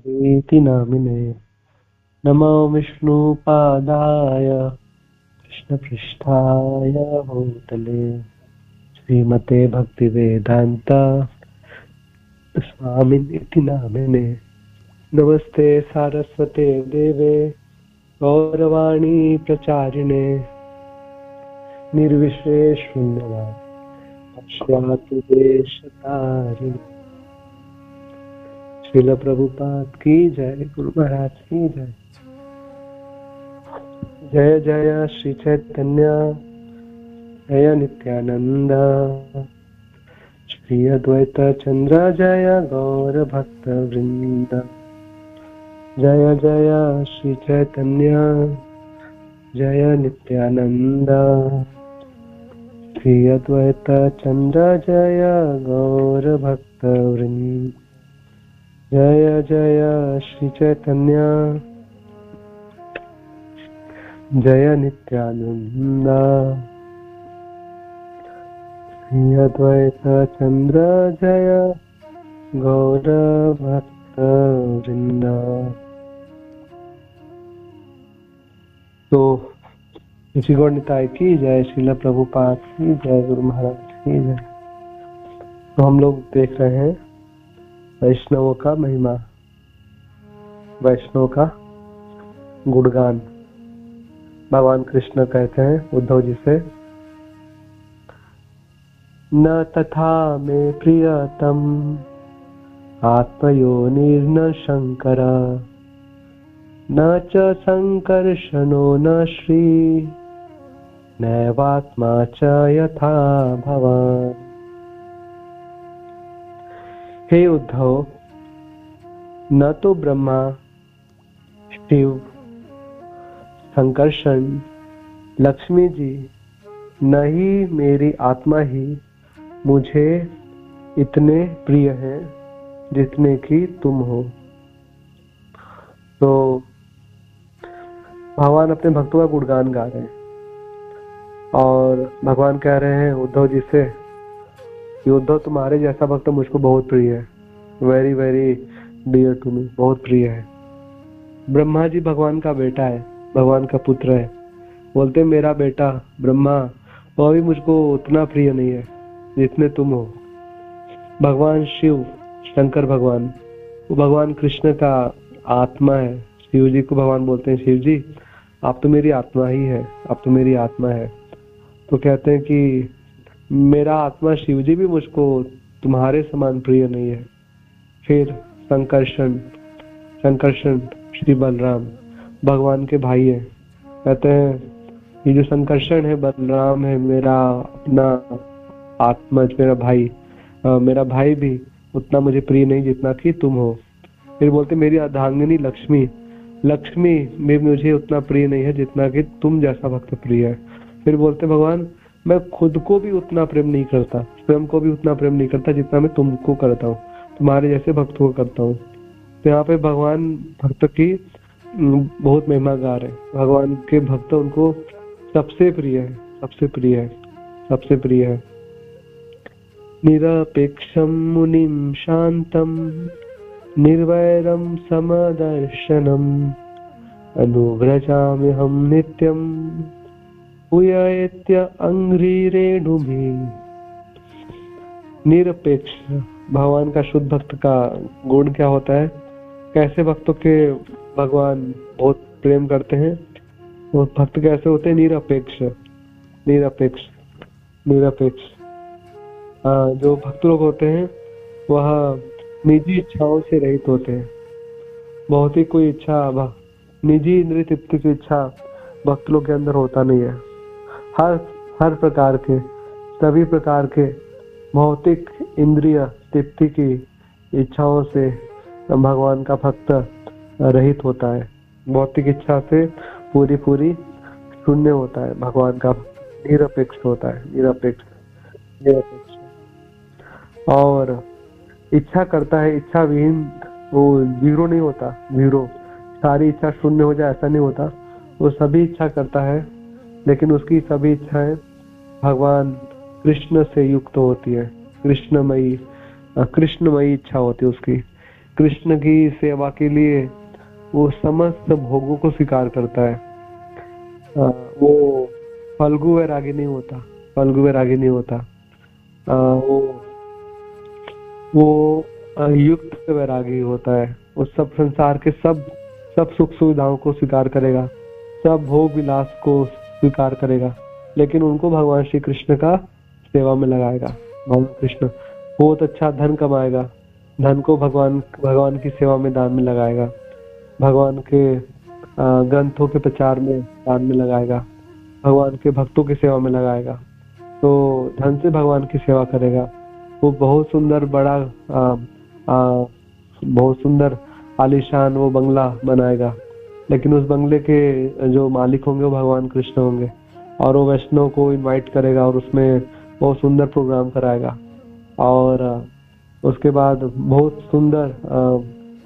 इति नामिने। नमो विष्णुपादाय कृष्णपृष्ठाय भूतले श्रीमते भक्तिवेदांत स्वामिनिति नामिने। नमस्ते सारस्वते देवे गौरवाणी प्रचारिणे निर्विशेष शून्यवाद पाश्चात्य देशतारिणे। श्रील प्रभुपाद की जय, गुरु महाराज की जय। जय जय श्री चैतन्य जय नित्यानंद श्री अद्वैत चंद्र जय गौर भक्त वृंद। जय जय श्री चैतन्य जय नित्यानंद श्री अद्वैत चंद्र जय गौर भक्त वृंद। जय जय श्री चैतन्य जय नित्यानंद श्री अद्वैत चंद्र जय गौर भक्त वृंद। तो ऋषि गौड़ निताय की जय, श्रील प्रभुपाद की जय, गुरु महाराज की जय। तो हम लोग देख रहे हैं वैष्णवों का महिमा, वैष्णव का गुणगान। भगवान कृष्ण कहते हैं उद्धव जी से, न तथा मे प्रियतम आत्मयोनिर्न शंकर न च संकर्षणो न श्री नैवात्मा च यथा भवान्। हे उद्धव, न तो ब्रह्मा, शिव, संकर्षण, लक्ष्मी जी, न ही मेरी आत्मा ही मुझे इतने प्रिय हैं जितने कि तुम हो। तो भगवान अपने भक्तों का गुणगान गा रहे हैं और भगवान कह रहे हैं उद्धव जी से कि उद्धव, तुम्हारे जैसा भक्त मुझको बहुत प्रिय है, very very dear to me, बहुत प्रिय है। ब्रह्मा जी भगवान का बेटा है, भगवान का पुत्र है। बोलते मेरा बेटा ब्रह्मा, वह भी मुझको उतना प्रिय नहीं है जितने तुम हो। भगवान शिव, शंकर भगवान, वो भगवान कृष्ण का आत्मा है। शिव जी को भगवान बोलते हैं, शिव जी आप तो मेरी आत्मा ही है, आप तो मेरी आत्मा है। तो कहते हैं कि मेरा आत्मा शिव जी भी मुझको तुम्हारे समान प्रिय नहीं है। फिर संकर्षण, संकर्षण श्री बलराम भगवान के भाई है। कहते हैं ये जो संकर्षण है, बलराम है मेरा अपना आत्मज, मेरा भाई, मेरा भाई भी उतना मुझे प्रिय नहीं जितना कि तुम हो। फिर बोलते मेरी अर्धांगिनी लक्ष्मी, लक्ष्मी भी मुझे उतना प्रिय नहीं है जितना कि तुम जैसा भक्त प्रिय है। फिर बोलते भगवान मैं खुद को भी उतना प्रेम नहीं करता, स्वयं को भी उतना प्रेम नहीं करता जितना मैं तुमको करता हूँ, तुम्हारे जैसे भक्तों को करता हूँ। तो यहाँ पे भगवान भक्त की बहुत महिमा गा रहे हैं। भगवान के भक्त उनको सबसे प्रिय है, सबसे प्रिय है, सबसे प्रिय है। निरपेक्षम मुनिम शांतम निर्वैरम समदर्शनम अनुव्रजामि हम नित्यम भूयेत्य अंघ्रिरेणुभिः। निरपेक्ष भगवान का शुद्ध भक्त का गुण क्या होता है, कैसे भक्तों के भगवान बहुत प्रेम करते हैं, वो भक्त कैसे होते हैं, निरपेक्ष, निरपेक्ष, निरपेक्ष। जो भक्त लोग होते हैं वह निजी इच्छाओं से रहित होते हैं। बहुत ही कोई इच्छा, निजी इंद्रिय तृप्ति की इच्छा भक्त लोग के अंदर होता नहीं है। हर प्रकार के, सभी प्रकार के भौतिक इंद्रिय तृप्ति की इच्छाओं से भगवान का भक्त रहित होता है। भौतिक इच्छा से पूरी पूरी शून्य होता है भगवान का, निरपेक्ष होता है, निरपेक्ष, निरपेक्ष। और इच्छा करता है, इच्छा विहीन वो जीरो नहीं होता, जीरो, सारी इच्छा शून्य हो जाए ऐसा नहीं होता। वो सभी इच्छा करता है, लेकिन उसकी सभी इच्छाएं भगवान कृष्ण से युक्त होती है, कृष्णमयी, कृष्णमयी इच्छा होती है उसकी। कृष्ण की सेवा के लिए वो समस्त भोगों को स्वीकार करता है। वो फल्गु वैरागी नहीं होता, फल्गु वैरागी नहीं होता। वो युक्त वैरागी होता है। वो सब संसार के सब सुख सुविधाओं को स्वीकार करेगा, सब भोग विलास को स्वीकार करेगा, लेकिन उनको भगवान श्री कृष्ण का सेवा में लगाएगा। भगवान कृष्ण बहुत अच्छा धन कमाएगा, धन को भगवान की सेवा में दान में लगाएगा, भगवान के ग्रंथों के प्रचार में दान में लगाएगा, भगवान के भक्तों की सेवा में लगाएगा। तो धन से भगवान की सेवा करेगा। वो बहुत सुंदर बड़ा बहुत सुंदर आलीशान वो बंगला बनाएगा, लेकिन उस बंगले के जो मालिक होंगे वो भगवान कृष्ण होंगे, और वो वैष्णव को इनवाइट करेगा और उसमें बहुत सुंदर प्रोग्राम कराएगा। और उसके बाद बहुत सुंदर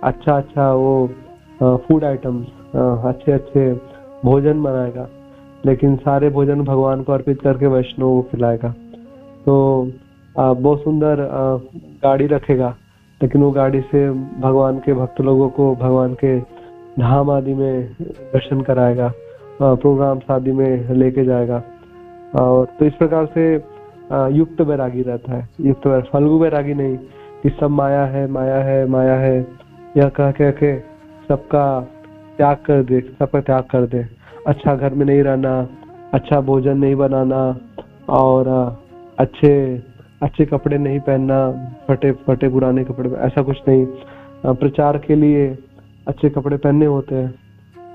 अच्छा वो फूड आइटम्स, अच्छे भोजन बनाएगा, लेकिन सारे भोजन भगवान को अर्पित करके वैष्णव को खिलाएगा। तो बहुत सुंदर गाड़ी रखेगा, लेकिन वो गाड़ी से भगवान के भक्त लोगों को भगवान के धाम आदि में दर्शन कराएगा, प्रोग्राम शादी में लेके जाएगा। और तो इस प्रकार से युक्त वैरागी रहता है। युक्त फल्गु वैरागी नहीं कि सब माया है माया है माया है यह कह के सबका त्याग कर दे, सबका त्याग कर दे। अच्छा घर में नहीं रहना, अच्छा भोजन नहीं बनाना, और अच्छे कपड़े नहीं पहनना, फटे पुराने कपड़े, ऐसा कुछ नहीं। प्रचार के लिए अच्छे कपड़े पहनने होते हैं,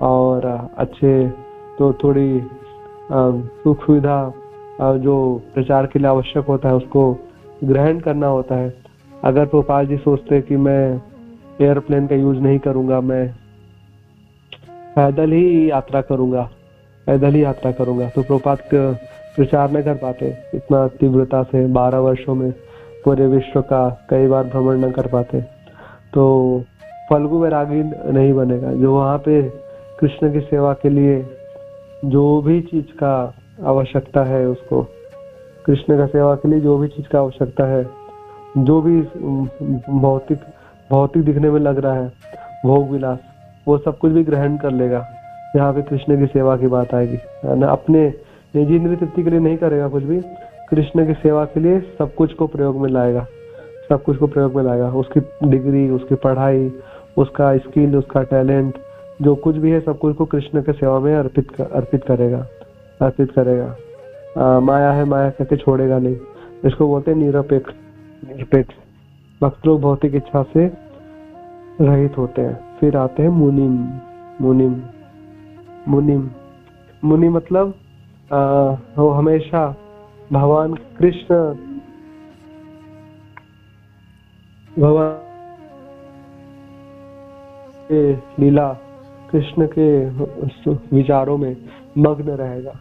और अच्छे तो थोड़ी सुख सुविधा जो प्रचार के लिए आवश्यक होता है उसको ग्रहण करना होता है। अगर प्रभुपाद जी सोचते कि मैं एयरप्लेन का यूज नहीं करूंगा, मैं पैदल ही यात्रा करूंगा, तो प्रभुपाद प्रचार न कर पाते इतना तीव्रता से। 12 वर्षों में पूरे विश्व का कई बार भ्रमण न कर पाते। तो फल्गु वैरागी नहीं बनेगा। जो वहां पे कृष्ण की सेवा के लिए जो भी चीज का आवश्यकता है, उसको कृष्ण का सेवा के लिए जो भी चीज का आवश्यकता है, जो भी भौतिक दिखने में लग रहा है, भोग विलास, वो सब कुछ भी ग्रहण कर लेगा। यहाँ पे कृष्ण की सेवा की बात आएगी, है ना। अपने निजी इंद्रिय तृप्ति के लिए नहीं करेगा कुछ भी, कृष्ण की सेवा के लिए सब कुछ को प्रयोग में लाएगा, सब कुछ को प्रयोग में लाएगा। उसकी डिग्री, उसकी पढ़ाई, उसका स्किल, उसका टैलेंट, जो कुछ भी है सब कुछ को कृष्ण के सेवा में अर्पित करेगा। माया है माया करके छोड़ेगा नहीं। इसको बोलते हैं निरपेक्ष। भक्त लोग भौतिक इच्छा से रहित होते हैं। फिर आते हैं मुनि मतलब वो हमेशा भगवान के लीला, कृष्ण के विचारों में मग्न रहेगा,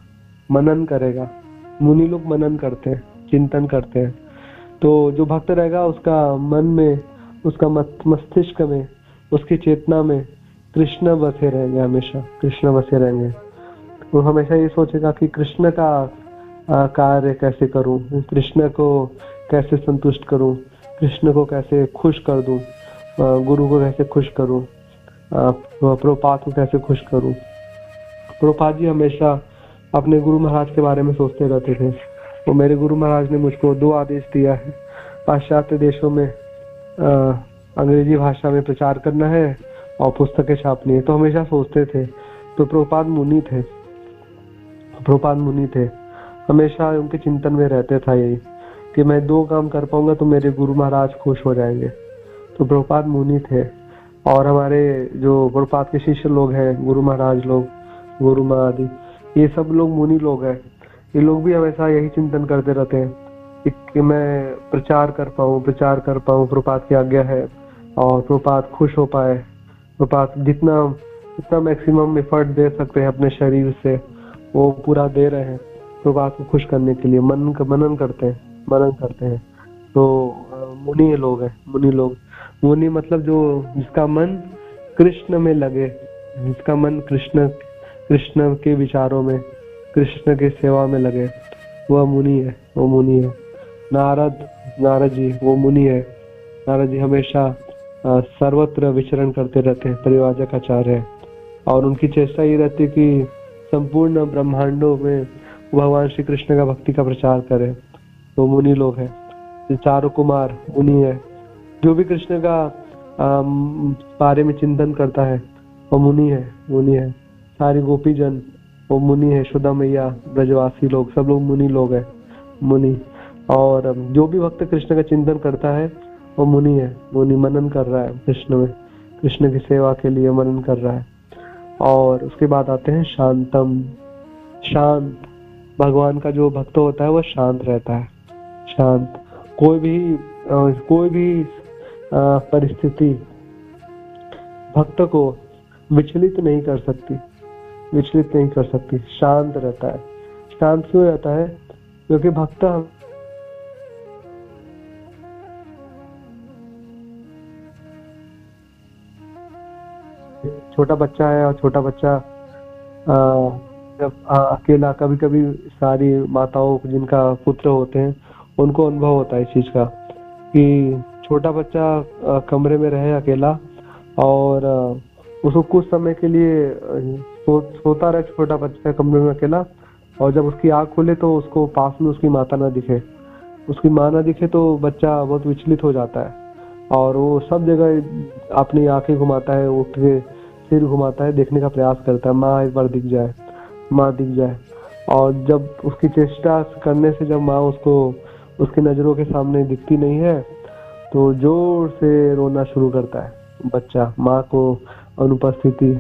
मनन करेगा। मुनि लोग मनन करते हैं, चिंतन करते हैं। तो जो भक्त रहेगा उसका मन में, उसका मस्तिष्क में, उसकी चेतना में कृष्ण बसे रहेंगे, हमेशा कृष्ण बसे रहेंगे। वो हमेशा ये सोचेगा कि कृष्ण का कार्य कैसे करूं, कृष्ण को कैसे संतुष्ट करूं, कृष्ण को कैसे खुश कर दूं, गुरु को कैसे खुश करूं, प्रभुपाद को कैसे खुश करूं। प्रभुपाद जी हमेशा अपने गुरु महाराज के बारे में सोचते रहते थे। वो मेरे गुरु महाराज ने मुझको 2 आदेश दिया है, पाश्चात्य देशों में अंग्रेजी भाषा में प्रचार करना है और पुस्तकें छापनी है। तो हमेशा सोचते थे। तो प्रभुपाद मुनि थे, हमेशा उनके चिंतन में रहते था यही कि मैं 2 काम कर पाऊंगा तो मेरे गुरु महाराज खुश हो जाएंगे। तो प्रभुपाद मुनि थे। और हमारे जो प्रभुपाद के शिष्य लोग हैं, गुरु महाराज लोग, गुरु माँ आदि, ये सब लोग मुनि लोग हैं। ये लोग भी हमेशा यही चिंतन करते रहते हैं कि मैं प्रचार कर पाऊं, प्रभुपाद की आज्ञा है, और प्रभुपाद खुश हो पाए। प्रभुपाद जितना मैक्सिमम एफर्ट दे सकते हैं अपने शरीर से वो पूरा दे रहे हैं प्रभुपाद को खुश करने के लिए। मनन करते हैं। तो मुनि लोग हैं, मुनि मतलब जो जिसका मन कृष्ण में लगे, जिसका मन कृष्ण के विचारों में, कृष्ण की सेवा में लगे, वह मुनि है। नारद जी वो मुनि है। नारद जी हमेशा सर्वत्र विचरण करते रहते हैं, परिव्राजक आचार्य है। और उनकी चेष्टा ये रहती है कि संपूर्ण ब्रह्मांडों में भगवान श्री कृष्ण का भक्ति का प्रचार करें। तो मुनि लोग हैं, ये चारों कुमार मुनि है। जो भी कृष्ण का बारे में चिंतन करता है वो मुनि है, मुनि है। सारी गोपी जन वो मुनि है, यशोदा मैया, ब्रजवासी लोग, सब लोग मुनि लोग हैं, मुनि। और जो भी भक्त कृष्ण का चिंतन करता है वो मुनि है, मुनि मनन कर रहा है कृष्ण में, कृष्ण की सेवा के लिए मनन कर रहा है। और उसके बाद आते हैं शांतम, शांत। भगवान का जो भक्त होता है वो शांत रहता है, शांत। कोई भी परिस्थिति भक्त को विचलित नहीं कर सकती, विचलित नहीं कर सकती, शांत रहता है। शांत क्यों रहता है? क्योंकि भक्त छोटा बच्चा है, और छोटा बच्चा जब अकेला, कभी कभी सारी माताओं जिनका पुत्र होते हैं उनको अनुभव होता है इस चीज का कि छोटा बच्चा कमरे में रहे अकेला, और उसको कुछ समय के लिए सोता रहे छोटा बच्चा कमरे में अकेला, और जब उसकी आंख खुले तो उसको पास में उसकी माता ना दिखे, उसकी माँ ना दिखे, तो बच्चा बहुत विचलित हो जाता है और वो सब जगह अपनी आंखें घुमाता है, उठ के सिर घुमाता है, देखने का प्रयास करता है, माँ एक बार दिख जाए, माँ दिख जाए। और जब उसकी चेष्टा करने से जब माँ उसको उसकी नजरों के सामने दिखती नहीं है तो जोर से रोना शुरू करता है बच्चा, माँ को अनुपस्थिति।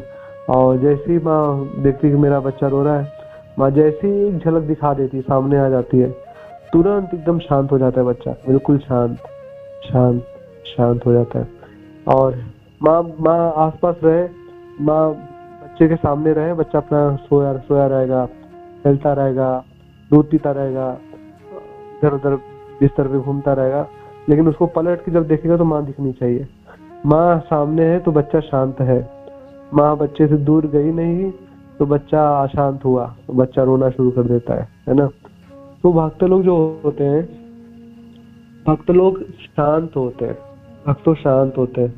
और जैसे ही माँ देखती कि मेरा बच्चा रो रहा है, माँ जैसे ही एक झलक दिखा देती, सामने आ जाती है, तुरंत एकदम शांत हो जाता है बच्चा, बिल्कुल शांत, शांत, शांत हो जाता है। और माँ आसपास रहे, माँ बच्चे के सामने रहे, बच्चा अपना सोया सोया रहेगा, चलता रहेगा, दूध पीता रहेगा, इधर उधर बिस्तर पे घूमता रहेगा, लेकिन उसको पलट के जब देखेगा तो माँ दिखनी चाहिए। माँ सामने है तो बच्चा शांत है, माँ बच्चे से दूर गई नहीं तो बच्चा अशांत हुआ, तो बच्चा रोना शुरू कर देता है ना। तो भक्त लोग जो होते हैं, भक्त लोग शांत होते हैं, भक्त तो शांत होते हैं,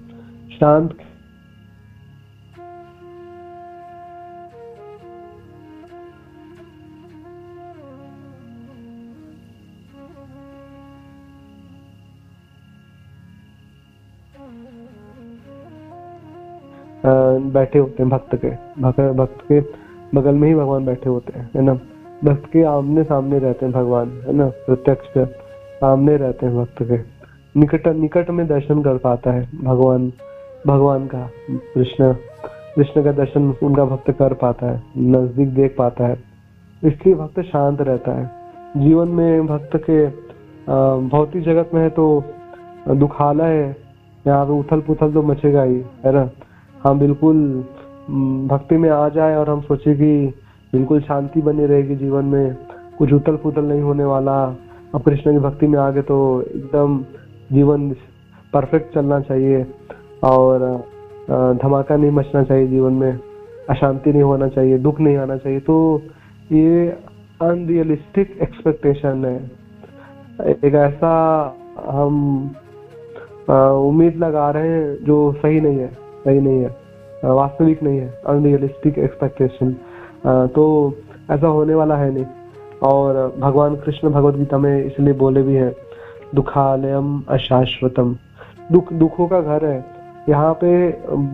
शांत। बैठे होते हैं भक्त के बगल में ही भगवान बैठे होते हैं, है ना। भक्त के आमने सामने रहते हैं भगवान, है ना, प्रत्यक्ष सामने रहते हैं, भक्त के निकट में दर्शन कर पाता है भगवान का। कृष्ण का दर्शन उनका भक्त कर पाता है, नजदीक देख पाता है, इसलिए भक्त शांत रहता है। जीवन में भक्त के भौतिक जगत में है तो दुखालय है, यहाँ पे उथल पुथल तो मचेगा ही, है ना। हम बिल्कुल भक्ति में आ जाए और हम सोचे कि बिल्कुल शांति बनी रहेगी जीवन में, कुछ उथल पुथल नहीं होने वाला। अब कृष्ण की भक्ति में आ गए तो एकदम जीवन परफेक्ट चलना चाहिए और धमाका नहीं मचना चाहिए जीवन में, अशांति नहीं होना चाहिए, दुख नहीं आना चाहिए। तो ये अनरियलिस्टिक एक्सपेक्टेशन है, एक ऐसा हम उम्मीद लगा रहे हैं जो सही नहीं है, वास्तविक नहीं है, अनरियलिस्टिक एक्सपेक्टेशन। तो ऐसा होने वाला है नहीं। और भगवान कृष्ण भगवद गीता में इसलिए बोले भी हैं, दुखालयम अशाश्वतम, दुखों का घर है। यहाँ पे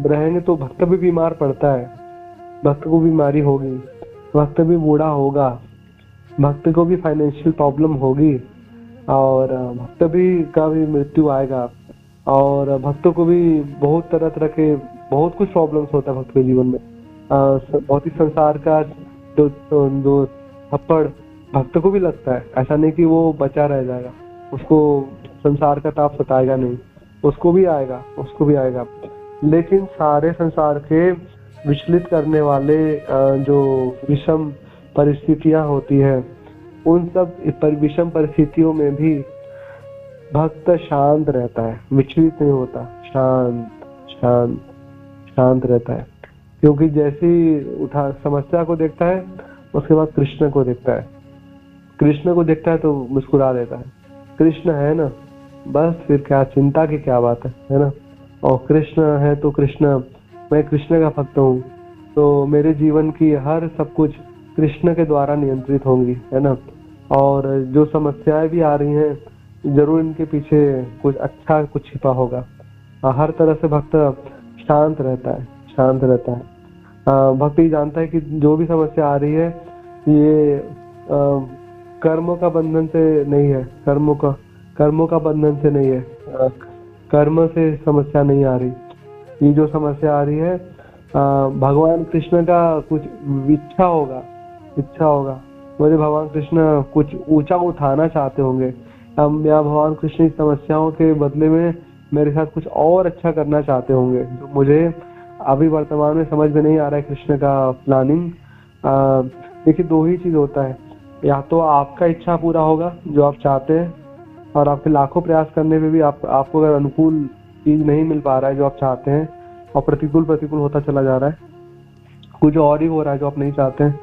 रहेंगे तो भक्त भी बीमार पड़ता है, भक्त को बीमारी होगी, भक्त भी बूढ़ा होगा, भक्त को भी फाइनेंशियल प्रॉब्लम होगी, और भक्त भी का भी मृत्यु आएगा, और भक्तों को भी बहुत तरह के बहुत कुछ प्रॉब्लम्स होता है भक्त के जीवन में। भौतिक संसार का जो थप्पड़ भक्त को भी लगता है, ऐसा नहीं कि वो बचा रह जाएगा, उसको संसार का ताप सताएगा नहीं, उसको भी आएगा। लेकिन सारे संसार के विचलित करने वाले जो विषम परिस्थितियां होती है, उन सब विषम परिस्थितियों में भी भक्त शांत रहता है, विचलित नहीं होता, शांत रहता है। क्योंकि जैसी समस्या को देखता है उसके बाद कृष्ण को देखता है तो मुस्कुरा देता है, कृष्ण है ना, बस फिर क्या चिंता की क्या बात है ना। और कृष्ण है तो कृष्ण, मैं कृष्ण का भक्त हूँ, तो मेरे जीवन की हर सब कुछ कृष्ण के द्वारा नियंत्रित होंगी, है ना। और जो समस्याएं भी आ रही हैं, जरूर इनके पीछे कुछ अच्छा कुछ छिपा होगा। हर तरह से भक्त शांत रहता है, शांत रहता है। भक्त ये जानता है कि जो भी समस्या आ रही है, ये कर्मों का बंधन से नहीं है, कर्मों का बंधन से नहीं है, कर्म से समस्या नहीं आ रही। ये जो समस्या आ रही है, भगवान कृष्ण का कुछ इच्छा होगा, इच्छा होगा। मुझे भगवान कृष्ण कुछ ऊंचा उठाना चाहते होंगे, या भगवान कृष्ण इस समस्याओं के बदले में मेरे साथ कुछ और अच्छा करना चाहते होंगे, जो मुझे अभी वर्तमान में समझ में नहीं आ रहा है कृष्ण का प्लानिंग। देखिए, दो ही चीज होता है, या तो आपका इच्छा पूरा होगा जो आप चाहते हैं, और आपके लाखों प्रयास करने पे भी आपको अगर अनुकूल चीज नहीं मिल पा रहा है जो आप चाहते हैं, और प्रतिकूल प्रतिकूल होता चला जा रहा है, कुछ और ही हो रहा है जो आप नहीं चाहते हैं,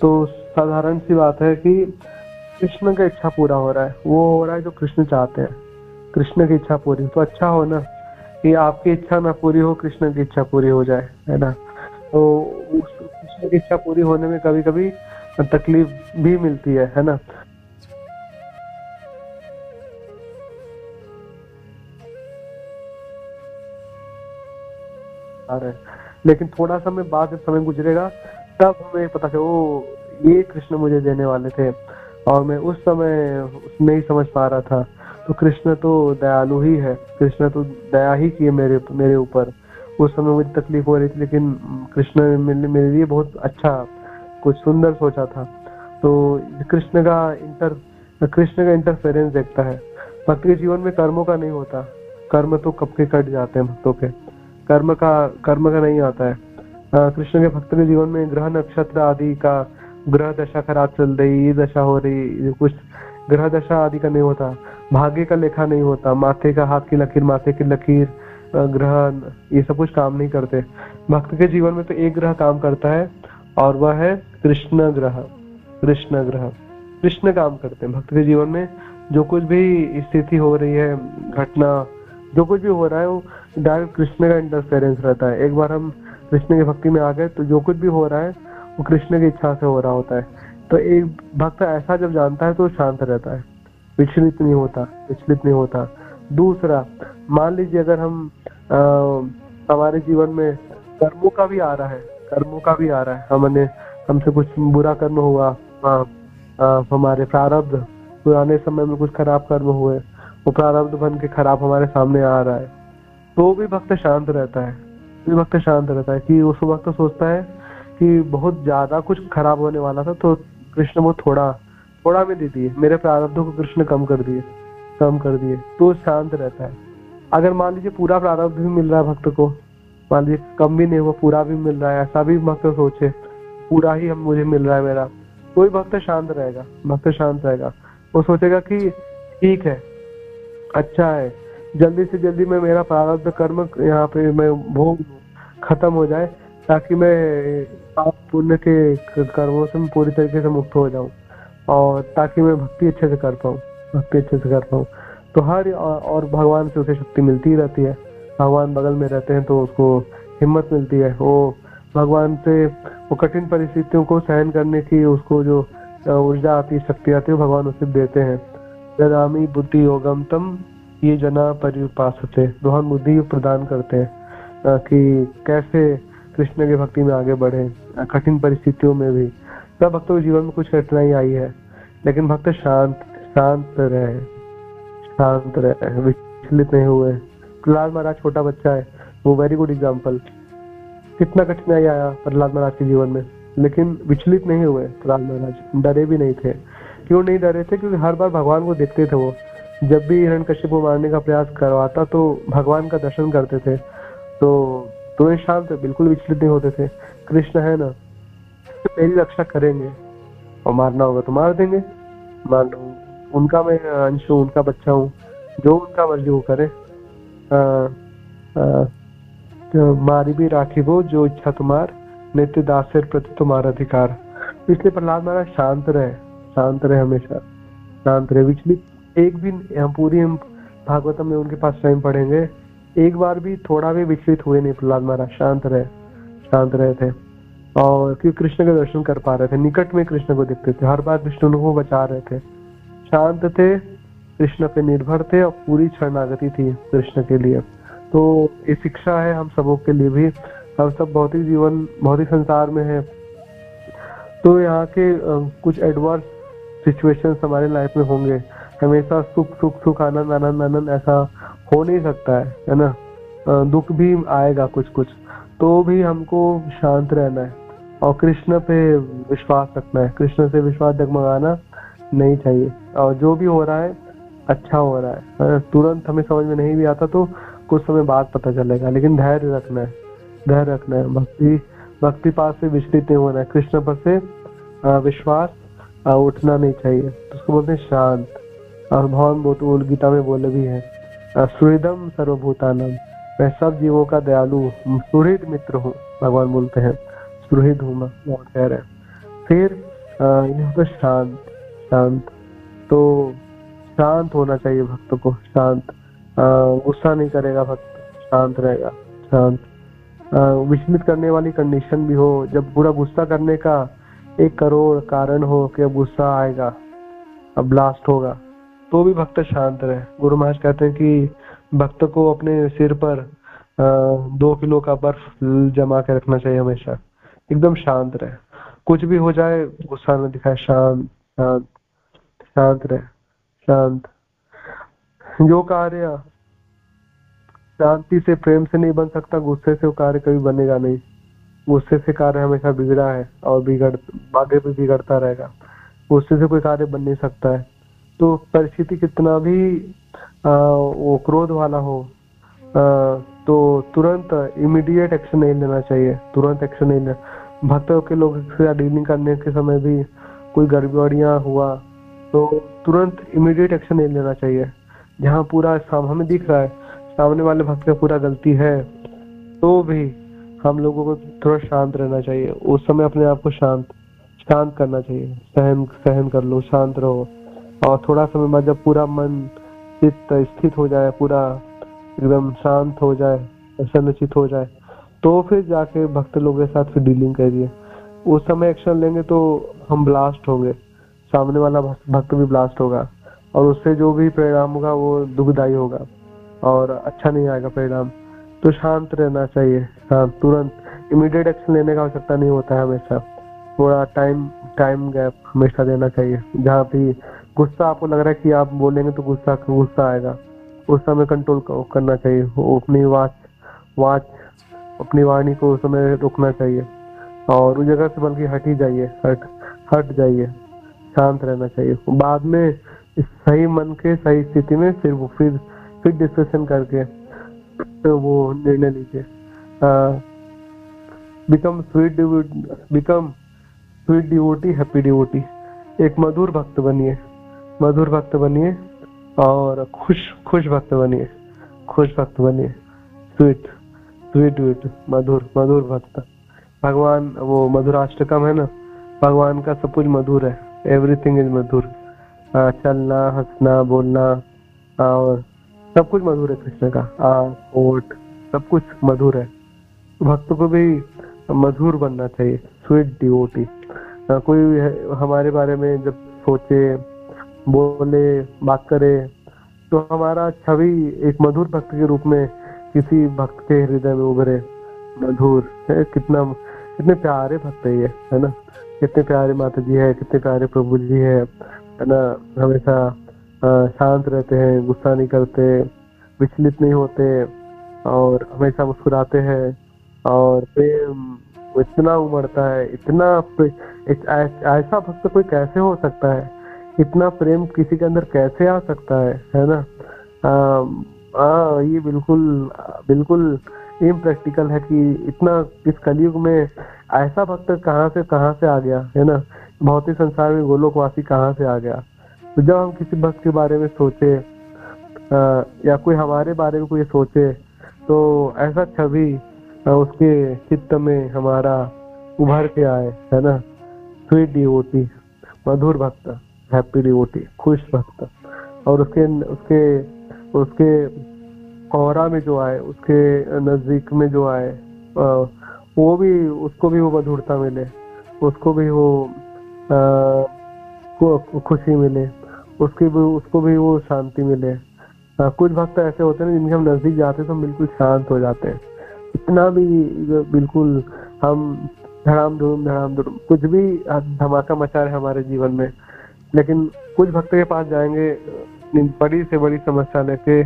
तो साधारण सी बात है कि कृष्ण का इच्छा पूरा हो रहा है, वो हो रहा है जो कृष्ण चाहते हैं। कृष्ण की इच्छा पूरी तो अच्छा हो ना, कि आपकी इच्छा ना पूरी हो, कृष्ण की इच्छा पूरी हो जाए, है ना। तो उस कृष्ण की इच्छा पूरी होने में कभी कभी तकलीफ भी मिलती है ना। आ रहा है, लेकिन थोड़ा समय बाद जब समय गुजरेगा, तब हमें पता चले ओ, ये कृष्ण मुझे देने वाले थे, और मैं उस समय नहीं समझ पा रहा था। तो कृष्ण तो दयालु ही है, कृष्ण तो दया ही किए मेरे मेरे ऊपर। उस समय मुझे तकलीफ हो रही थी, लेकिन कृष्ण ने मेरे लिए बहुत अच्छा कुछ सुंदर सोचा था। तो कृष्ण का इंटरफेरेंस देखता है। भक्त के जीवन में कर्मों का नहीं होता, कर्म तो कब के कट जाते हैं भक्तों के, कर्म का नहीं आता है। कृष्ण के भक्त के जीवन में ग्रह नक्षत्र आदि का, ग्रह दशा खराब चल रही, ये दशा हो रही, ये कुछ ग्रह दशा आदि का नहीं होता। भाग्य का लेखा नहीं होता, माथे का हाथ की लकीर, माथे की लकीर, ग्रह, ये सब कुछ काम नहीं करते। भक्त के जीवन में तो एक ग्रह काम करता है, और वह है कृष्ण ग्रह। कृष्ण ग्रह, कृष्ण काम करते हैं भक्त के जीवन में। जो कुछ भी स्थिति हो रही है, घटना, जो कुछ भी हो रहा है, वो डायरेक्ट कृष्ण का इंटरफेरेंस रहता है। एक बार हम कृष्ण की भक्ति में आ गए, तो जो कुछ भी हो रहा है वो कृष्ण की इच्छा से हो रहा होता है। तो एक भक्त ऐसा जब जानता है तो शांत रहता है, विचलित नहीं होता, विचलित नहीं होता। दूसरा, मान लीजिए अगर हम हमारे जीवन में कर्मों का भी आ रहा है, कर्मों का भी आ रहा है, हमसे कुछ बुरा कर्म हुआ, हमारे प्रारब्ध, पुराने समय में कुछ खराब कर्म हुए, वो प्रारब्ध बन के खराब हमारे सामने आ रहा है, तो भी भक्त शांत रहता है। भी भक्त शांत रहता है कि उस वक्त सोचता है कि बहुत ज्यादा कुछ खराब होने वाला था, तो कृष्ण वो थोड़ा थोड़ा में दे दिए, मेरे प्रारब्धों को कृष्ण कम कर दिए, कम कर दिए, तो शांत रहता है। अगर मान लीजिए पूरा प्रारब्ध भी मिल रहा है भक्त को, मान लीजिए कम भी नहीं हुआ, पूरा भी मिल रहा है, ऐसा भी भक्त सोचे पूरा ही हम मुझे मिल रहा है मेरा, कोई भक्त शांत रहेगा, भक्त शांत रहेगा। वो सोचेगा कि ठीक है, अच्छा है, जल्दी से जल्दी मैं मेरा प्रारब्ध कर्म यहाँ पे मैं भोग खत्म हो जाए, ताकि मैं पाप पुण्य के कर्मों से मैं पूरी तरीके से मुक्त हो जाऊं, और ताकि मैं भक्ति अच्छे से कर पाऊं, भक्ति अच्छे से कर पाऊं। तो हर और भगवान से उसे शक्ति मिलती ही रहती है। भगवान बगल में रहते हैं तो उसको हिम्मत मिलती है, वो भगवान से वो कठिन परिस्थितियों को सहन करने की उसको जो ऊर्जा आती है, शक्ति आती है, भगवान उसे देते हैं। ददामि बुद्धि योगम तम ये जना पर्युपासते, भगवान बुद्धि प्रदान करते हैं कि कैसे कृष्ण की भक्ति में आगे बढ़े कठिन परिस्थितियों में भी। सब भक्तों के जीवन में कुछ कठिनाई आई है, लेकिन भक्त शांत शांत रहे, शांत रहे, विचलित नहीं हुए। प्रहलाद महाराज छोटा बच्चा है, वो वेरी गुड एग्जाम्पल। कितना कठिनाई आया प्रहलाद महाराज के जीवन में, लेकिन विचलित नहीं हुए प्रहलाद महाराज, डरे भी नहीं थे। क्यों नहीं डरे थे? क्योंकि हर बार भगवान को देखते थे। वो जब भी हिरण्यकश्यप को मारने का प्रयास करवाता तो भगवान का दर्शन करते थे, तो वे शांत, बिल्कुल विचलित नहीं होते थे। कृष्ण है ना, मेरी रक्षा करेंगे, और मारना होगा तो मार देंगे, मान लो उनका मैं अंश हूँ, उनका बच्चा हूँ, जो उनका मर्जी वो करे। तो मारी भी राखी वो जो इच्छा तुम्हार, नित्य दासेर प्रति तुम्हारा अधिकार। इसलिए प्रहलाद महाराज शांत रहे, शांत रहे, हमेशा शांत रहे, विचलित एक भी। हम पूरी हम भागवतम में उनके पास टाइम पढ़ेंगे, एक बार भी थोड़ा भी विचलित हुए नहीं प्रहलाद महाराज, शांत रहे थे। और क्योंकि कृष्ण के दर्शन कर पा रहे थे, निकट में कृष्ण को दिखते थे, हर बार विष्णु को बचा रहे थे, शांत थे, कृष्ण पे निर्भर थे और पूरी शरणागति थी कृष्ण के लिए। तो ये शिक्षा है हम सबों के लिए भी। हम सब भौतिक जीवन, भौतिक संसार में है, तो यहाँ के कुछ एडवर्स सिचुएशंस हमारे लाइफ में होंगे। हमेशा सुख सुख सुख, आनंद आनंद आनंद ऐसा हो नहीं सकता है ना। दुख भी आएगा कुछ कुछ, तो भी हमको शांत रहना है और कृष्ण पे विश्वास रखना है। कृष्ण से विश्वास डगमगाना नहीं चाहिए। और जो भी हो रहा है अच्छा हो रहा है। तुरंत हमें समझ में नहीं भी आता तो कुछ समय बाद पता चलेगा, लेकिन धैर्य रखना है, धैर्य रखना है। भक्ति पास से विचलित नहीं होना है। कृष्ण पर से विश्वास उठना नहीं चाहिए। तो उसको बोलते हैं शांत। और भगवान बहुत गीता में बोले भी है, सुहृदम सर्वभूतानम, मैं सब जीवों का दयालु सुहृद मित्र हूँ। भगवान बोलते हैं सुहृद हूँ मैं, भगवान कह रहे हैं। फिर यहाँ पर शांत, तो शांत होना चाहिए भक्त को। शांत, गुस्सा नहीं करेगा भक्त, शांत रहेगा, शांत। विचलित करने वाली कंडीशन भी हो, जब पूरा गुस्सा करने का 1 करोड़ कारण हो कि अब गुस्सा आएगा, अब ब्लास्ट होगा, तो भी भक्त शांत रहे। गुरु महाराज कहते हैं कि भक्त को अपने सिर पर 2 किलो का बर्फ जमा के रखना चाहिए, हमेशा एकदम शांत रहे। कुछ भी हो जाए गुस्सा न दिखाए, शांत शांत शांत रहे, शांत। जो कार्य शांति से, प्रेम से नहीं बन सकता, गुस्से से वो कार्य कभी बनेगा नहीं। गुस्से से कार्य हमेशा बिगड़ा है और आगे भी बिगड़ता रहेगा। गुस्से से कोई कार्य बन नहीं सकता है। तो परिस्थिति कितना भी वो क्रोध वाला हो, तो तुरंत इमीडिएट एक्शन नहीं लेना चाहिए, तुरंत एक्शन नहीं लेना। भक्तों के लोग से डीलिंग करने के समय भी कोई गड़बड़ियां हुआ तो तुरंत इमीडिएट एक्शन नहीं लेना चाहिए। जहाँ पूरा हमें दिख रहा है सामने वाले भक्त का पूरा गलती है, तो भी हम लोगों को थोड़ा शांत रहना चाहिए। उस समय अपने आप को शांत करना चाहिए। सहन कर लो, शांत रहो। और थोड़ा समय बाद जब पूरा मन चित्त स्थित हो जाए, पूरा एकदम शांत हो जाए, प्रसन्नचित हो जाए, तो फिर जाके भक्त लोगों के साथ फिर डीलिंग करिए। उस समय एक्शन लेंगे तो हम ब्लास्ट होंगे, सामने वाला भक्त भी ब्लास्ट होगा और उससे जो भी परिणाम होगा वो दुखदायी होगा और अच्छा नहीं आएगा परिणाम। तो शांत रहना चाहिए, शांत। तुरंत इमीडिएट एक्शन लेने का आवश्यकता नहीं होता है, हमेशा थोड़ा टाइम गैप हमेशा देना चाहिए। जहाँ भी गुस्सा आपको लग रहा है कि आप बोलेंगे तो गुस्सा आएगा, उस समय कंट्रोल करना चाहिए। अपनी वाणी को उस समय रोकना चाहिए और उस जगह से बल्कि हट जाइए, शांत रहना चाहिए। बाद में इस सही मन के सही स्थिति में फिर डिस्कशन करके तो वो निर्णय लीजिए। Become sweet devotee, happy devotee. एक मधुर भक्त बनिए और खुश भक्त बनिए। स्वीट मधुर भक्त। भगवान वो मधुराष्टकम है ना, भगवान का सब कुछ मधुर है, एवरीथिंग इज मधुर। चलना, हंसना, बोलना और सब कुछ मधुर है कृष्ण का। होठ सब कुछ मधुर है। भक्त को भी मधुर बनना चाहिए, स्वीट डिवोटी। कोई हमारे बारे में जब सोचे, बोले, बात करे तो हमारा छवि एक मधुर भक्त के रूप में किसी भक्त के हृदय में उभरे। मधुर है, कितने प्यारे भक्त है ये, है ना। कितने प्यारे माता जी है, कितने प्यारे प्रभु जी है ना। हमेशा शांत रहते हैं, गुस्सा नहीं करते, विचलित नहीं होते और हमेशा मुस्कुराते हैं। और प्रेम इतना उमड़ता है, ऐसा भक्त कोई कैसे हो सकता है? इतना प्रेम किसी के अंदर कैसे आ सकता है ना। ये बिल्कुल इम्प्रैक्टिकल है कि इतना इस कलयुग में ऐसा भक्त कहाँ से आ गया, है ना। भौतिक संसार में गोलोकवासी कहाँ से आ गया। तो जब हम किसी भक्त के बारे में सोचे या कोई हमारे बारे में कोई सोचे, तो ऐसा छवि उसके चित्त में हमारा उभर के आए, है ना। स्वीट डिवोटी, मधुर भक्त, हैप्पी डिवोटी, खुश भक्त। और उसके औरा में जो आए, उसके नजदीक में जो आए, वो भी, उसको भी वो मधुरता मिले, उसको भी वो खुशी मिले, उसको भी वो शांति मिले। कुछ भक्त ऐसे होते हैं जिनके हम नजदीक जाते हैं तो हम बिल्कुल शांत हो जाते हैं। इतना भी बिल्कुल हम धड़ाम धूम कुछ भी धमाका मचा रहे हमारे जीवन में, लेकिन कुछ भक्त के पास जाएंगे बड़ी से बड़ी समस्या लेके,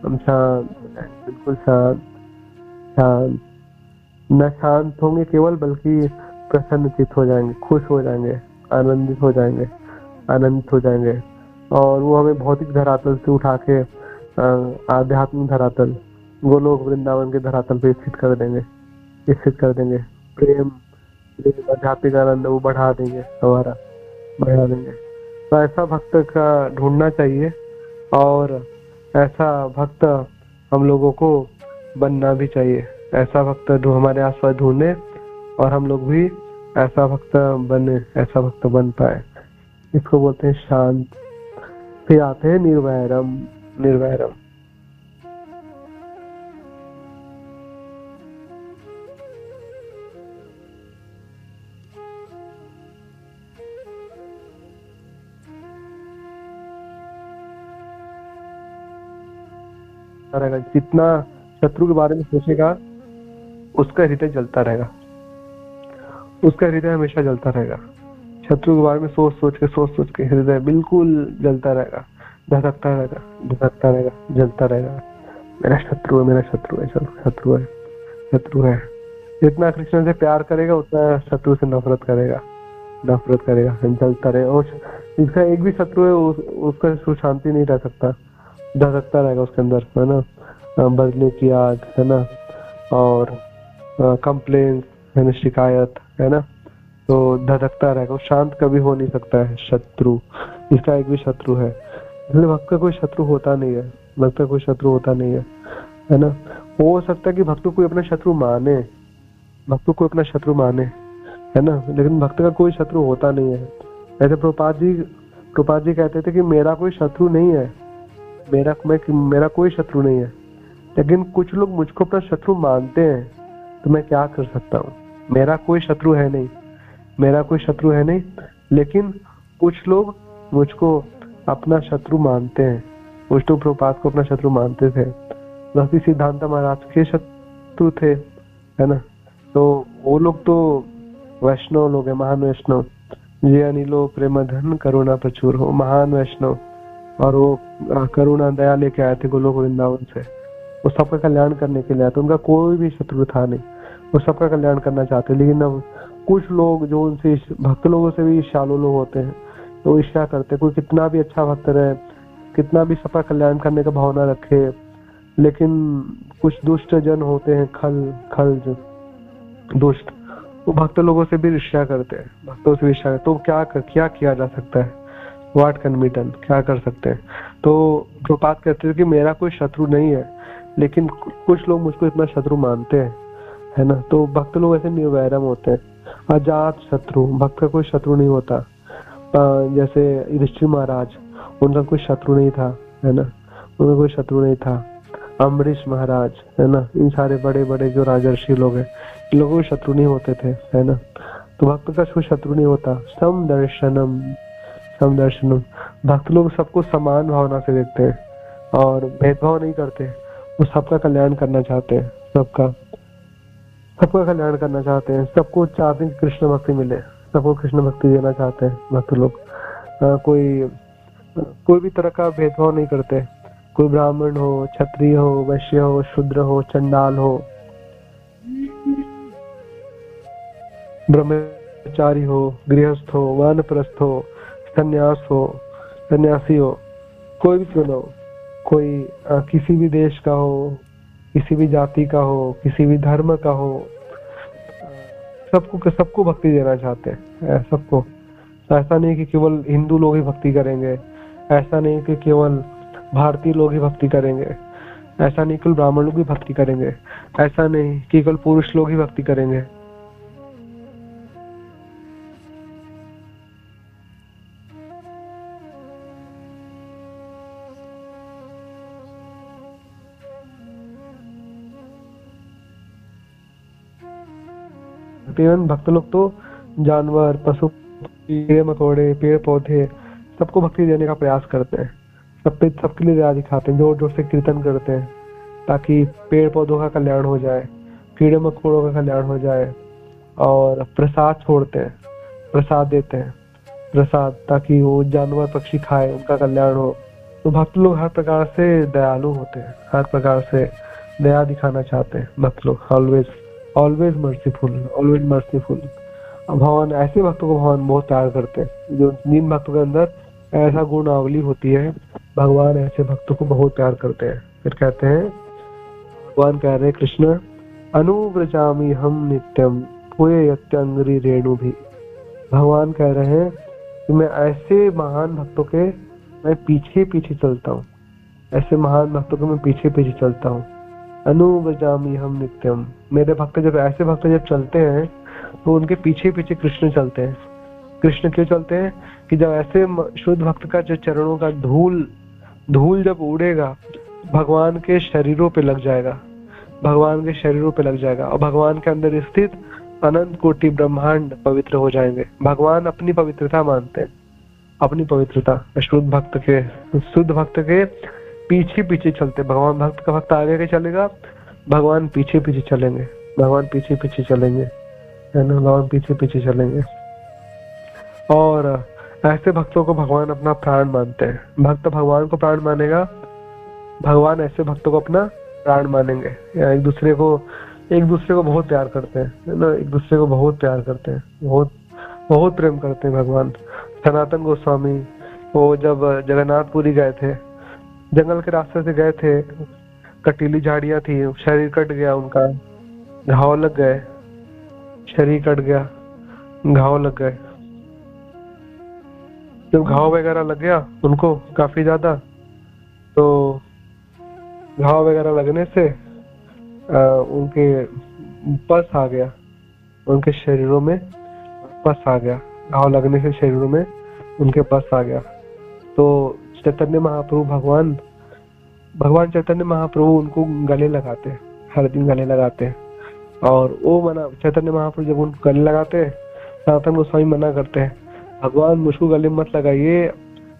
हम शांत हो जाएंगे, बिल्कुल शांत। शांत न शांत होंगे केवल, बल्कि प्रसन्नचित हो जाएंगे, खुश हो जाएंगे, आनंदित हो जाएंगे, आनंदित हो जाएंगे। और वो हमें भौतिक धरातल से उठा के आध्यात्मिक धरातल, गोलोक वृंदावन के धरातल पे स्थित कर देंगे, स्थित कर देंगे। प्रेम, प्रेम, आध्यात्मिक आनंद वो बढ़ा देंगे, हमारा बढ़ा देंगे। तो ऐसा भक्त का ढूंढना चाहिए, और ऐसा भक्त हम लोगों को बनना भी चाहिए। ऐसा भक्त जो हमारे आसपास ढूंढे और हम लोग भी ऐसा भक्त बने, ऐसा भक्त बन पाए। इसको बोलते हैं शांत। फिर आते हैं निर्वैरम। निर्वैरम रहेगा, जितना शत्रु के बारे में सोचेगा उसका हृदय जलता रहेगा, उसका हृदय हमेशा जलता रहेगा। शत्रु के बारे में सोच सोच के हृदय बिल्कुल जलता रहेगा, धधकता रहेगा, धधकता रहेगा, जलता रहेगा। मेरा शत्रु है, मेरा शत्रु है, शत्रु है, शत्रु है। जितना कृष्ण से प्यार करेगा उतना शत्रु से नफरत करेगा, नफरत करेगा, जलता रहेगा। और जिसका एक भी शत्रु है उसका सुख शांति नहीं रह सकता, धधकता रहेगा उसके अंदर, है ना। बदले की आग, है ना, और कंप्लेन, है ना, शिकायत, है ना। तो धधकता रहेगा, वो शांत कभी हो नहीं सकता है शत्रु, इसका एक भी शत्रु है। इसलिए भक्त का कोई शत्रु होता नहीं है, भक्त का कोई शत्रु होता नहीं है ना। हो सकता है कि भक्त को कोई अपना शत्रु माने, भक्त को अपना शत्रु माने, है ना, लेकिन भक्त का कोई शत्रु होता नहीं है। ऐसे प्रभुपाद जी कहते थे कि मेरा कोई शत्रु नहीं है, मेरा कोई शत्रु नहीं है, लेकिन कुछ लोग मुझको अपना शत्रु मानते हैं, तो मैं क्या कर सकता हूँ। मेरा कोई शत्रु है नहीं, मेरा कोई शत्रु है नहीं, लेकिन कुछ लोग मुझको अपना शत्रु मानते हैं। कुछ लोग प्रभुपाद को अपना शत्रु मानते थे, भक्ति सिद्धांत महाराज के शत्रु थे, है ना। तो वो लोग तो वैष्णव लोग हैं, महान वैष्णव। ये अनिलो प्रेम धन करुणा प्रचुर हो, महान वैष्णव। और वो करुणा दया लेके आए थे गोलोक वृंदावन से, वो सबका कल्याण करने के लिए आए थे। उनका कोई भी शत्रु था नहीं, वो सबका कल्याण करना चाहते। लेकिन अब कुछ लोग जो उनसे भक्त लोगों से भी ईर्ष्यालु लोग होते हैं, तो ईर्ष्या करते। कोई कितना भी अच्छा भक्त रहे, कितना भी सबका कल्याण करने का भावना रखे, लेकिन कुछ दुष्ट जन होते हैं, खल जो दुष्ट, वो भक्त लोगों से भी ईर्ष्या करते हैं, भक्तों से ईर्ष्या। तो क्या किया जा सकता है, व्हाट कैन बी डन, क्या कर सकते हैं। तो प्रभुपाद कहते हैं कि मेरा कोई शत्रु नहीं है, लेकिन कुछ लोग मुझको इतना शत्रु मानते हैं, है ना। तो भक्त लोग ऐसे निर्वैरम होते हैं, अजात शत्रु। भक्त का कोई शत्रु नहीं होता। जैसे युधिष्ठिर महाराज, उनका कोई शत्रु नहीं था, है ना, उनका कोई शत्रु नहीं था। अम्बरीश महाराज, है ना, इन सारे बड़े बड़े जो राजर्षि लोग हैं, इन लोगों को शत्रु नहीं होते थे, है ना। तो भक्त का कोई शत्रु नहीं होता। समदर्शनम, समदर्शनम, भक्त लोग सबको समान भावना से देखते हैं और भेदभाव नहीं करते। वो सबका कल्याण करना चाहते हैं, सबका कल्याण करना चाहते हैं, सबको चाहते हैं कृष्ण भक्ति मिले, सबको कृष्ण भक्ति देना चाहते हैं भक्त लोग। कोई भी तरह का भेदभाव नहीं करते। कोई ब्राह्मण हो, क्षत्रिय हो, वैश्य हो, शूद्र हो, चंडाल हो, ब्रह्मचारी हो, गृहस्थ हो, वानप्रस्थ हो, सन्यासी हो, कोई भी क्यों ना हो, कोई किसी भी देश का हो, किसी भी जाति का हो, किसी भी धर्म का हो, सबको भक्ति देना चाहते हैं, सबको। ऐसा नहीं कि केवल हिंदू लोग ही भक्ति करेंगे, ऐसा नहीं कि केवल भारतीय लोग ही भक्ति करेंगे, ऐसा नहीं केवल ब्राह्मण लोग ही भक्ति करेंगे, ऐसा नहीं कि केवल पुरुष लोग ही भक्ति करेंगे। इवन भक्त लोग तो जानवर, पशु, कीड़े मकोड़े, पेड़ पौधे सबको भक्ति देने का प्रयास करते हैं। सबके लिए दया दिखाते हैं, जोर जोर से कीर्तन करते हैं ताकि पेड़ पौधों का कल्याण हो जाए, कीड़े मकोड़ों का कल्याण हो जाए। और प्रसाद छोड़ते हैं, प्रसाद देते हैं, प्रसाद, ताकि वो जानवर पक्षी खाए, उनका कल्याण हो। तो भक्त लोग हर प्रकार से दयालु होते हैं, हर प्रकार से दया दिखाना चाहते हैं भक्त लोग। Always always merciful, always merciful. भगवान ऐसे भक्तों को भगवान बहुत प्यार करते हैं, जो जिन भक्तों के अंदर ऐसा गुणावली होती है, भगवान ऐसे भक्तों को बहुत प्यार करते हैं। फिर कहते हैं, भगवान कह रहे हैं, कृष्ण अनुव्रजामि हम नित्यम पुए यत्यंगरी रेणु भी। भगवान कह रहे हैं कि मैं ऐसे महान भक्तों के मैं पीछे पीछे चलता हूँ, ऐसे महान भक्तों के मैं पीछे पीछे चलता हूँ। अनुव्रजामि हम नित्यम, मेरे भक्त जब ऐसे भक्त जब चलते हैं तो उनके पीछे पीछे कृष्ण चलते हैं। कृष्ण क्यों चलते हैं कि जब ऐसे शुद्ध भक्त का जो चरणों का धूल धूल जब उड़ेगा, भगवान के शरीरों पे लग जाएगा, भगवान के शरीरों पे लग जाएगा, और भगवान के अंदर स्थित अनंत कोटि ब्रह्मांड पवित्र हो जाएंगे। भगवान अपनी पवित्रता मानते हैं, अपनी पवित्रता। शुद्ध भक्त के पीछे पीछे चलते, भगवान भक्त का भक्त आगे के चलेगा, भगवान पीछे पीछे चलेंगे, भगवान पीछे पीछे चलेंगे, है ना, भगवान पीछे पीछे चलेंगे। और ऐसे भक्तों को भगवान अपना प्राण मानते हैं। भक्त भगवान को प्राण मानेगा, भगवान ऐसे भक्तों को अपना प्राण मानेंगे। या एक दूसरे को बहुत प्यार करते हैं, है ना, एक दूसरे को बहुत प्यार करते हैं, बहुत बहुत प्रेम करते हैं भगवान। सनातन गोस्वामी वो जब जगन्नाथपुरी गए थे, जंगल के रास्ते से गए थे, कटीली झाड़ियां थी, शरीर कट गया उनका, घाव लग गए, शरीर कट गया, घाव लग गए। जब घाव वगैरह लग गया उनको काफी ज्यादा, तो घाव वगैरह लगने से उनके पस आ गया, उनके शरीरों में पस आ गया, घाव लगने से शरीरों में उनके पस आ गया। तो चैतन्य महाप्रभु भगवान चैतन्य महाप्रभु उनको गले लगाते हैं, हर दिन गले लगाते हैं। और वो चैतन्य महाप्रभु जब उनको गले लगाते हैं, सनातन गोस्वामी मना करते हैं, भगवान मुझको गले मत लगाइए,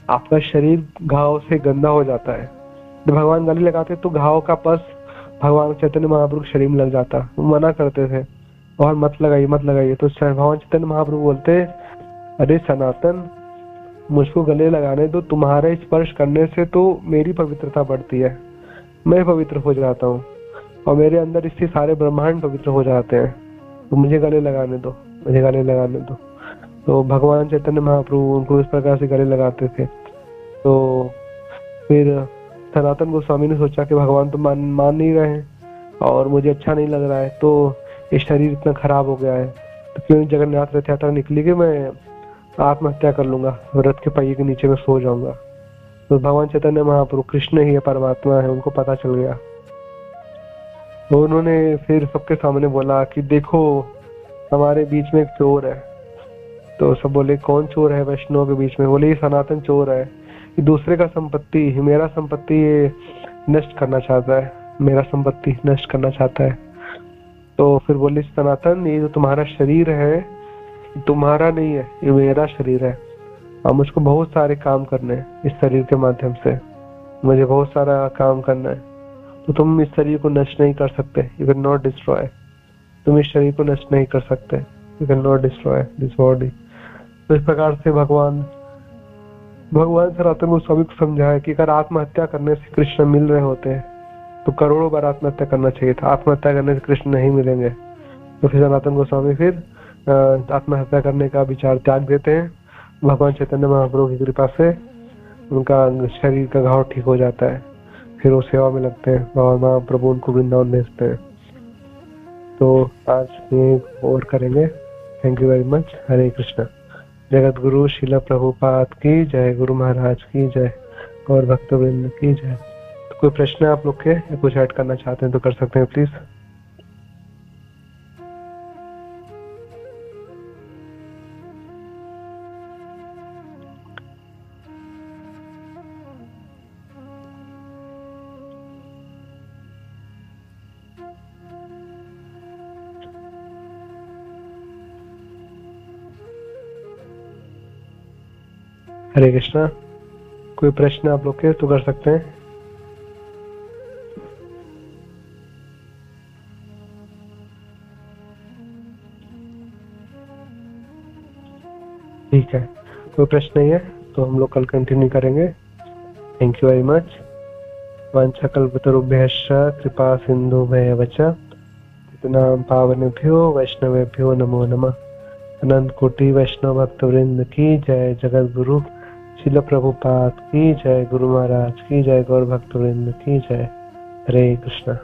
आपका शरीर घाव से गंदा हो जाता है। जब भगवान गले लगाते तो घाव का पस भगवान चैतन्य महाप्रभु के शरीर में लग जाता, वो मना करते थे, और मत लगाइए मत लगाइए। तो भगवान चैतन्य महाप्रभु बोलते, अरे सनातन, मुझको गले लगाने दो, तुम्हारे स्पर्श करने से तो मेरी पवित्रता बढ़ती है, मैं पवित्र हो जाता हूँ, और मेरे अंदर इससे सारे ब्रह्मांड पवित्र हो जाते हैं, तो मुझे गले लगाने दो, मुझे गले लगाने दो। तो भगवान चैतन्य महाप्रभु उनको इस प्रकार से गले लगाते थे। तो फिर सनातन गोस्वामी ने सोचा कि भगवान तो मान नहीं रहे हैं, और मुझे अच्छा नहीं लग रहा है, तो ये शरीर इतना खराब हो गया है, तो क्यों जगन्नाथ रथ यात्रा निकली कि मैं आत्महत्या कर लूंगा, रथ के पहिए के नीचे में सो जाऊंगा। तो भगवान चैतन्य महाप्रभु, कृष्ण ही परमात्मा है, उनको पता चल गया। तो उन्होंने फिर सबके सामने बोला कि देखो, हमारे बीच में एक चोर है। तो सब बोले, कौन चोर है वैष्णव के बीच में? बोले, ये सनातन चोर है, ये दूसरे का संपत्ति, मेरा संपत्ति ये नष्ट करना चाहता है, मेरा संपत्ति नष्ट करना चाहता है। तो फिर बोले, सनातन, ये जो तुम्हारा शरीर है तुम्हारा नहीं है, ये मेरा शरीर है, और मुझको बहुत सारे काम करने हैं इस शरीर के माध्यम से, मुझे बहुत सारा काम करना है, तो तुम इस शरीर को नष्ट नहीं कर सकते, यू कैन नॉट डिस्ट्रॉय, तुम इस शरीर को नष्ट नहीं कर सकते, you can not destroy this body. तो इस प्रकार से भगवान सनातन गोस्वामी को समझाया कि अगर आत्महत्या करने से कृष्ण मिल रहे होते हैं तो करोड़ों बार आत्महत्या करना चाहिए था, आत्महत्या करने से कृष्ण नहीं मिलेंगे। तो फिर सनातन गोस्वामी फिर आत्महत्या करने का विचार त्याग देते हैं। भगवान चैतन्य महाप्रभु की कृपा से उनका शरीर का घाव ठीक हो जाता है, फिर वो सेवा में लगते हैं और महाप्रभु उनको वृंदावन भेजते हैं। तो आज ये और करेंगे। Thank you very much. Hare Krishna. जगत गुरु शिला प्रभुपाद की जय, गुरु महाराज की जय, और भक्तवृंद की जय। तो कोई प्रश्न है आप लोग के, या कुछ ऐड करना चाहते हैं तो कर सकते हैं प्लीज। हरे कृष्णा। कोई प्रश्न आप लोग के तो कर सकते हैं। ठीक है, कोई प्रश्न नहीं है तो हम लोग कल कंटिन्यू करेंगे। Thank you very much. वाञ्छाकल्पतरुभ्यश्च कृपा सिन्धुभ्येव च पतितानां पावनेभ्यो वैष्णवेभ्यो नमो नमः। अनंत कोटि वैष्णव भक्त वृंद की जय। जगत गुरु शिल प्रभुपाद की जय। गुरु महाराज की जय। गौर भक्त वृंद की जय। हरे कृष्णा।